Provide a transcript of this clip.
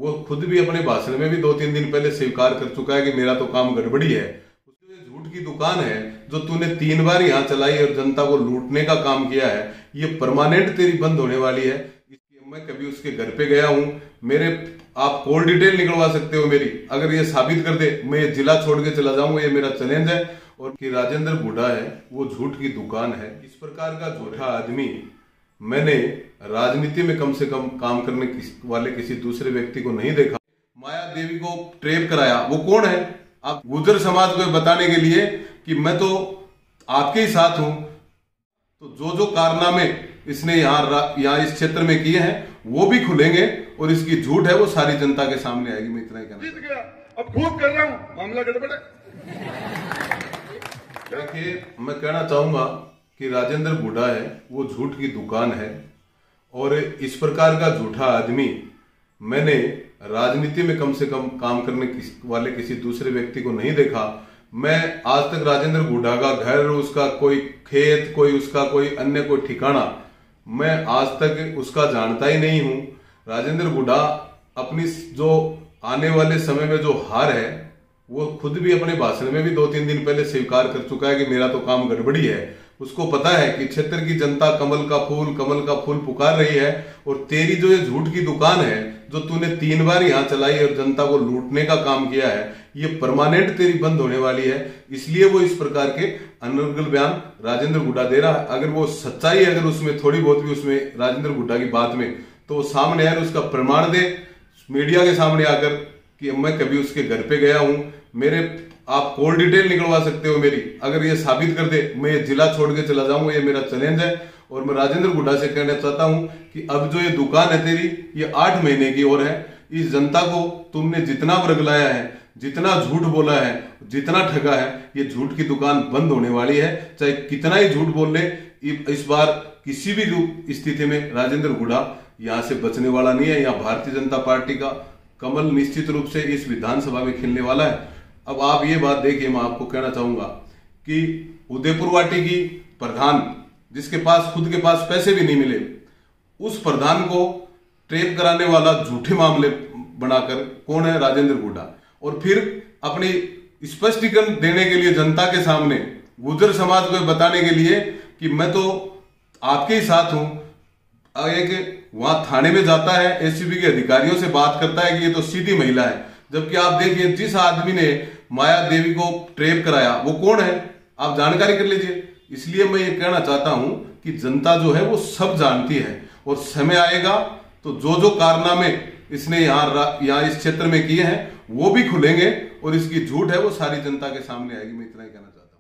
वो खुद भी अपने भाषण में भी 2-3 दिन पहले स्वीकार कर चुका है कि मेरा तो काम गड़बड़ी है। झूठ की दुकान है जो तूने 3 बार यहाँ चलाई और जनता को लूटने का काम किया है, ये परमानेंट तेरी बंद होने वाली है। मैं कभी उसके घर पे गया हूँ, मेरे आप कॉल डिटेल निकलवा सकते हो मेरी, अगर ये साबित कर दे मैं ये जिला छोड़ के चला जाऊंगा, ये मेरा चैलेंज है। और कि राजेंद्र हुड्डा है वो झूठ की दुकान है। इस प्रकार का झूठा आदमी मैंने राजनीति में कम से कम काम करने वाले किसी दूसरे व्यक्ति को नहीं देखा। माया देवी को ट्रेप कराया, वो कौन है? आप गुर्जर समाज को बताने के लिए कि मैं तो आपके ही साथ हूं। तो जो कारनामे इसने यहाँ इस क्षेत्र में किए हैं वो भी खुलेंगे और इसकी झूठ है वो सारी जनता के सामने आएगी। मैं इतना ही कहना जीत गया, अब खूब कर रहा हूं, मामला गड़बड़ है। देखिए, मैं कहना चाहूंगा कि राजेंद्र हुड्डा है वो झूठ की दुकान है और इस प्रकार का झूठा आदमी मैंने राजनीति में कम से कम काम करने वाले किसी दूसरे व्यक्ति को नहीं देखा। मैं आज तक राजेंद्र हुड्डा का घर, उसका कोई खेत, कोई उसका कोई अन्य कोई ठिकाना मैं आज तक उसका जानता ही नहीं हूं। राजेंद्र हुड्डा अपनी जो आने वाले समय में जो हार है वो खुद भी अपने भाषण में भी 2-3 दिन पहले स्वीकार कर चुका है कि मेरा तो काम गड़बड़ी है। उसको पता है कि क्षेत्र की जनता कमल का फूल पुकार रही है और तेरी जो ये झूठ की दुकान है जो तूने 3 बार यहाँ चलाई और जनता को लूटने का काम किया है, ये परमानेंट तेरी बंद होने वाली है। इसलिए वो इस प्रकार के अनर्गल बयान राजेंद्र हुड्डा दे रहा है। अगर वो सच्चाई है, अगर उसमें थोड़ी बहुत भी उसमें राजेंद्र हुड्डा की बात में, तो वो सामने आए, उसका प्रमाण दे मीडिया के सामने आकर कि मैं कभी उसके घर पे गया हूं, मेरे आप कॉल डिटेल निकलवा सकते हो मेरी, अगर ये साबित कर दे मैं ये जिला छोड़ के चला जाऊंगा, ये मेरा चैलेंज है। और मैं राजेंद्र हुड्डा से कहना चाहता हूं कि अब जो ये दुकान है तेरी, ये 8 महीने की और है। इस जनता को तुमने जितना वर्गलाया है, जितना झूठ बोला है, जितना ठगा है, ये झूठ की दुकान बंद होने वाली है। चाहे कितना ही झूठ बोल ले, इस बार किसी भी स्थिति में राजेंद्र हुड्डा यहां से बचने वाला नहीं है। यहाँ भारतीय जनता पार्टी का कमल निश्चित रूप से इस विधानसभा में खिलने वाला है। अब आप ये बात देखिए, मैं आपको कहना चाहूंगा कि उदयपुर वाटी की प्रधान, जिसके पास खुद के पास पैसे भी नहीं मिले, उस प्रधान को ट्रेप कराने वाला झूठे मामले बनाकर कौन है? राजेंद्र हुड्डा। और फिर अपनी स्पष्टीकरण देने के लिए जनता के सामने गुर्जर समाज को बताने के लिए कि मैं तो आपके ही साथ हूं, एक वहां थाने में जाता है, एसीबी के अधिकारियों से बात करता है कि ये तो सीधी महिला है। जबकि आप देखिए, जिस आदमी ने माया देवी को ट्रेप कराया वो कौन है? आप जानकारी कर लीजिए। इसलिए मैं ये कहना चाहता हूं कि जनता जो है वो सब जानती है और समय आएगा तो जो कारनामे इसने यहाँ इस क्षेत्र में किए हैं वो भी खुलेंगे और इसकी झूठ है वो सारी जनता के सामने आएगी। मैं इतना ही कहना चाहता हूं।